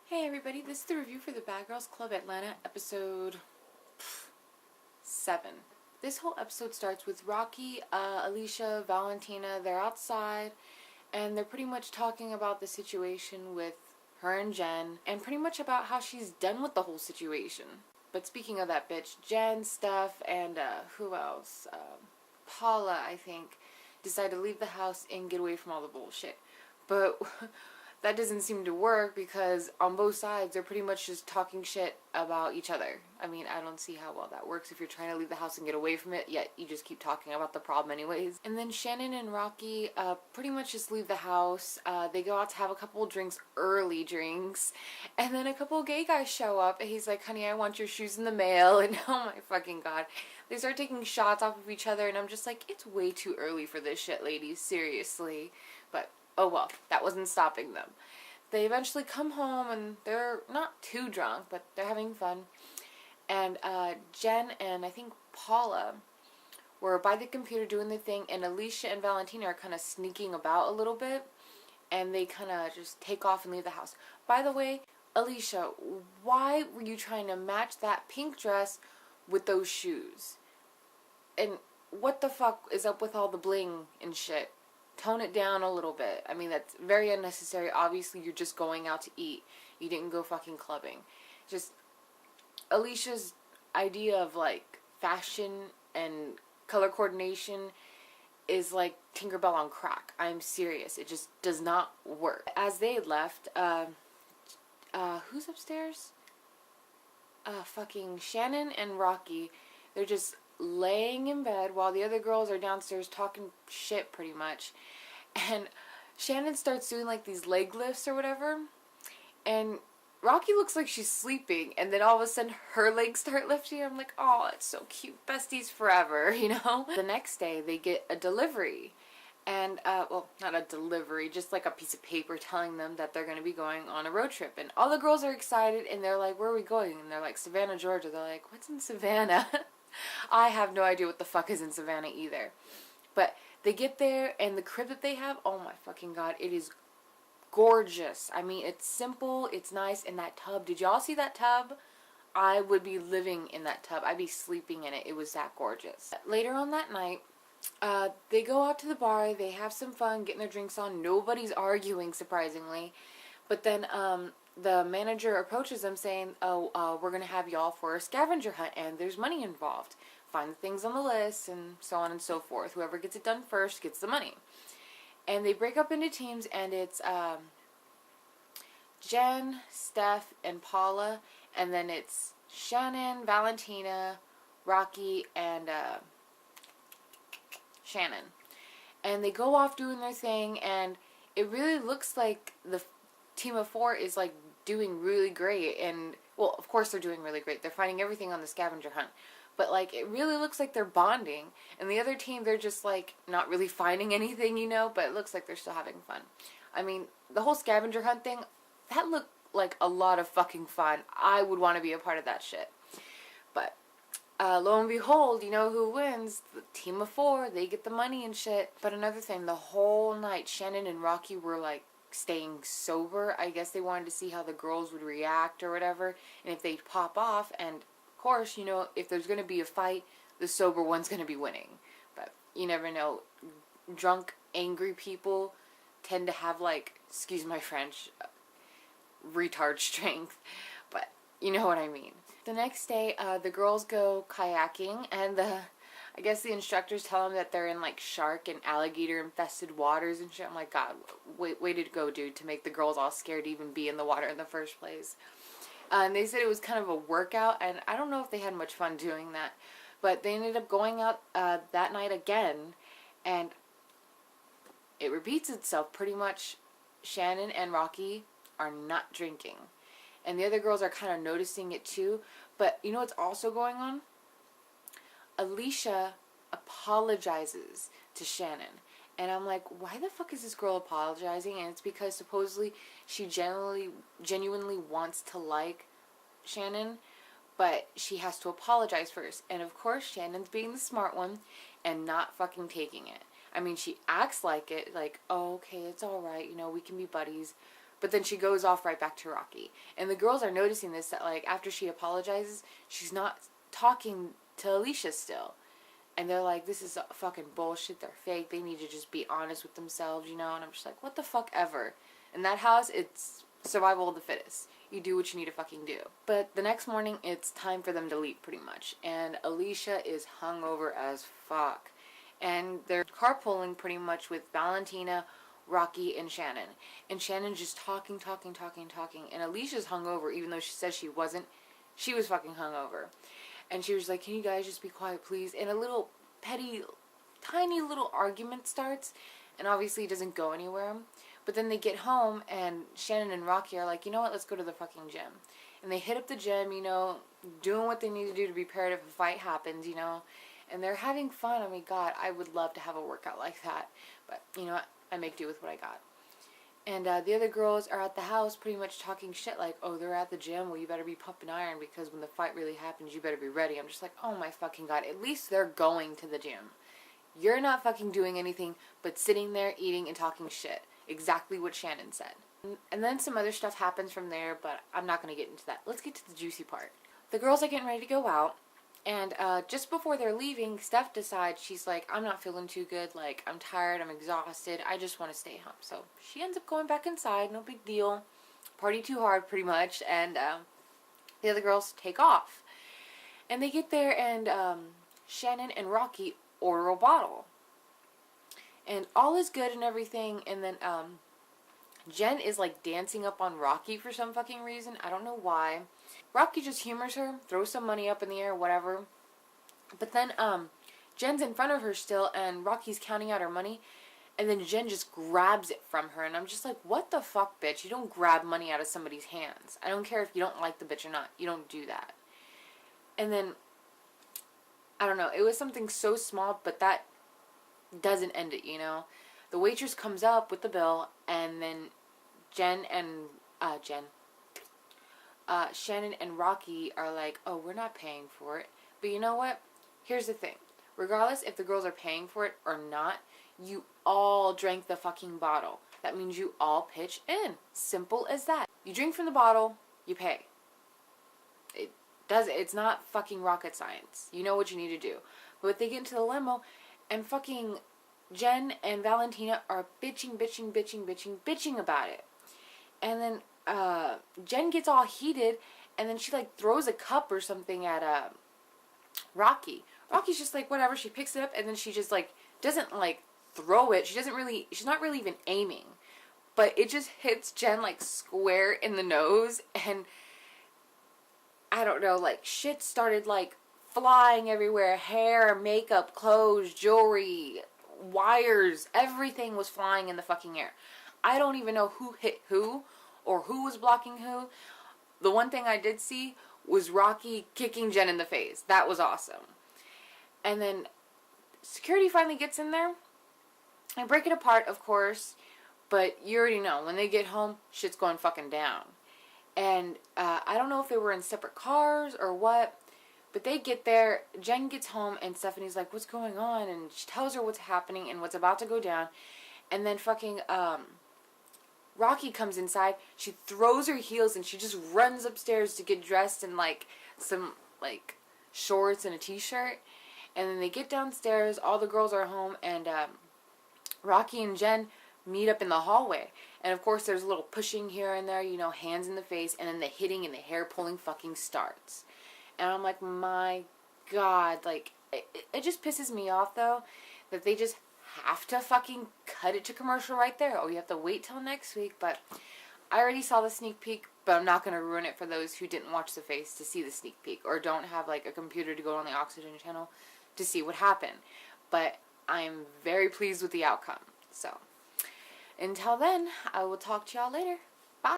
Hey everybody, this is the review for the Bad Girls Club Atlanta episode 7. This whole episode starts with Rocky, Alicia, Valentina. They're outside and they're pretty much talking about the situation with her and Jen and pretty much about how she's done with the whole situation. But speaking of that bitch, Jen, Steph, and who else? Paula, I think, decide to leave the house and get away from all the bullshit. But that doesn't seem to work because on both sides they're pretty much just talking shit about each other. I mean, I don't see how well that works if you're trying to leave the house and get away from it, yet you just keep talking about the problem anyways. And then Shannon and Rocky pretty much just leave the house. They go out to have a couple drinks, early drinks, and then a couple gay guys show up and he's like, honey, I want your shoes in the mail. And oh my fucking god, they start taking shots off of each other and I'm just like, it's way too early for this shit, ladies, seriously. But oh well, that wasn't stopping them. They eventually come home and they're not too drunk, but they're having fun. And Jen and I think Paula were by the computer doing the thing, and Alicia and Valentina are kind of sneaking about a little bit, and they kind of just take off and leave the house. By the way, Alicia, why were you trying to match that pink dress with those shoes? And what the fuck is up with all the bling and shit? Tone it down a little bit. I mean, that's very unnecessary. Obviously, you're just going out to eat. You didn't go fucking clubbing. Just Alicia's idea of like fashion and color coordination is like Tinkerbell on crack. I'm serious. It just does not work. As they left, who's upstairs? Fucking Shannon and Rocky. They're just laying in bed while the other girls are downstairs talking shit pretty much. And Shannon starts doing like these leg lifts or whatever. And Rocky looks like she's sleeping, and then all of a sudden her legs start lifting. I'm like, oh, it's so cute. Besties forever, you know? The next day they get a delivery. And, well, not a delivery, just like a piece of paper telling them that they're going to be going on a road trip. And all the girls are excited, and they're like, where are we going? And they're like, Savannah, Georgia. They're like, what's in Savannah? I have no idea what the fuck is in Savannah either. But they get there, and the crib that they have, oh my fucking god, it is gorgeous. I mean, it's simple, it's nice, and that tub, did y'all see that tub? I would be living in that tub. I'd be sleeping in it. It was that gorgeous. Later on that night, they go out to the bar, they have some fun, getting their drinks on. Nobody's arguing, surprisingly. But then, the manager approaches them saying, we're going to have y'all for a scavenger hunt, and there's money involved. Find the things on the list, and so on and so forth. Whoever gets it done first gets the money. And they break up into teams, and it's Jen, Steph, and Paula, and then it's Shannon, Valentina, Rocky, and Shannon. And they go off doing their thing, and it really looks like the team of 4 is like doing really great. And well, of course they're doing really great. They're finding everything on the scavenger hunt. But like, it really looks like they're bonding. And the other team, they're just like not really finding anything, you know, but it looks like they're still having fun. I mean, the whole scavenger hunt thing, that looked like a lot of fucking fun. I would want to be a part of that shit. But lo and behold, you know who wins? The team of 4. They get the money and shit. But another thing, the whole night Shannon and Rocky were like staying sober. I guess they wanted to see how the girls would react or whatever, and if they'd pop off. And of course, you know, if there's going to be a fight, the sober one's going to be winning. But you never know. Drunk, angry people tend to have, like, excuse my French, retard strength. But you know what I mean. The next day, the girls go kayaking, and I guess the instructors tell them that they're in like shark and alligator infested waters and shit. I'm like, God, way to go, dude, to make the girls all scared to even be in the water in the first place. And they said it was kind of a workout, and I don't know if they had much fun doing that. But they ended up going out that night again, and it repeats itself pretty much. Shannon and Rocky are not drinking. And the other girls are kind of noticing it too. But you know what's also going on? Alicia apologizes to Shannon. And I'm like, why the fuck is this girl apologizing? And it's because supposedly she genuinely wants to like Shannon, but she has to apologize first. And of course, Shannon's being the smart one and not fucking taking it. I mean, she acts like it, like, oh, okay, it's alright, you know, we can be buddies. But then she goes off right back to Rocky. And the girls are noticing this, that like after she apologizes, she's not talking to Alicia still. And they're like, this is fucking bullshit. They're fake. They need to just be honest with themselves, you know? And I'm just like, what the fuck ever. In that house, it's survival of the fittest. You do what you need to fucking do. But the next morning, it's time for them to leave, pretty much. And Alicia is hungover as fuck. And they're carpooling pretty much with Valentina, Rocky, and Shannon. And Shannon's just talking. And Alicia's hungover, even though she says she wasn't. She was fucking hungover. And she was like, can you guys just be quiet, please? And a little petty, tiny little argument starts. And obviously it doesn't go anywhere. But then they get home and Shannon and Rocky are like, you know what, let's go to the fucking gym. And they hit up the gym, you know, doing what they need to do to be prepared if a fight happens, you know. And they're having fun. I mean, God, I would love to have a workout like that. But, you know what, I make do with what I got. And the other girls are at the house pretty much talking shit like, oh, they're at the gym, well, you better be pumping iron because when the fight really happens, you better be ready. I'm just like, oh my fucking God, at least they're going to the gym. You're not fucking doing anything but sitting there eating and talking shit. Exactly what Shannon said. And then some other stuff happens from there, but I'm not going to get into that. Let's get to the juicy part. The girls are getting ready to go out. And just before they're leaving, Steph decides, she's like, I'm not feeling too good. Like, I'm tired. I'm exhausted. I just want to stay home. So she ends up going back inside. No big deal. Party too hard, pretty much. And the other girls take off. And they get there, and Shannon and Rocky order a bottle. And all is good and everything. And then Jen is, like, dancing up on Rocky for some fucking reason. I don't know why. Rocky just humors her, throws some money up in the air, whatever. But then Jen's in front of her still, and Rocky's counting out her money. And then Jen just grabs it from her. And I'm just like, what the fuck, bitch? You don't grab money out of somebody's hands. I don't care if you don't like the bitch or not. You don't do that. And then, I don't know. It was something so small, but that doesn't end it, you know? The waitress comes up with the bill, and then Shannon and Rocky are like, oh, we're not paying for it. But you know what? Here's the thing. Regardless if the girls are paying for it or not, you all drank the fucking bottle. That means you all pitch in. Simple as that. You drink from the bottle, you pay. It's not fucking rocket science. You know what you need to do. But they get into the limo, and fucking Jen and Valentina are bitching about it. And then Jen gets all heated, and then she like throws a cup or something at Rocky. Rocky's just like, whatever. She picks it up, and then she just like doesn't like throw it. She's not really even aiming, but it just hits Jen like square in the nose, and I don't know, like shit started like flying everywhere. Hair, makeup, clothes, jewelry, wires, everything was flying in the fucking air. I don't even know who hit who or who was blocking who. The one thing I did see was Rocky kicking Jen in the face. That was awesome. And then security finally gets in there and break it apart, of course. But you already know, when they get home, shit's going fucking down. And I don't know if they were in separate cars or what, but they get there. Jen gets home, and Stephanie's like, what's going on? And she tells her what's happening and what's about to go down. And then fucking Rocky comes inside. She throws her heels, and she just runs upstairs to get dressed in like some like shorts and a t-shirt. And then they get downstairs. All the girls are home, and Rocky and Jen meet up in the hallway. And of course there's a little pushing here and there, you know, hands in the face, and then the hitting and the hair pulling fucking starts. And I'm like, my God, like, it just pisses me off, though, that they just have to fucking cut it to commercial right there. Oh, you have to wait till next week. But I already saw the sneak peek, but I'm not going to ruin it for those who didn't watch The Face to see the sneak peek, or don't have, like, a computer to go on the Oxygen channel to see what happened. But I'm very pleased with the outcome. So, until then, I will talk to y'all later.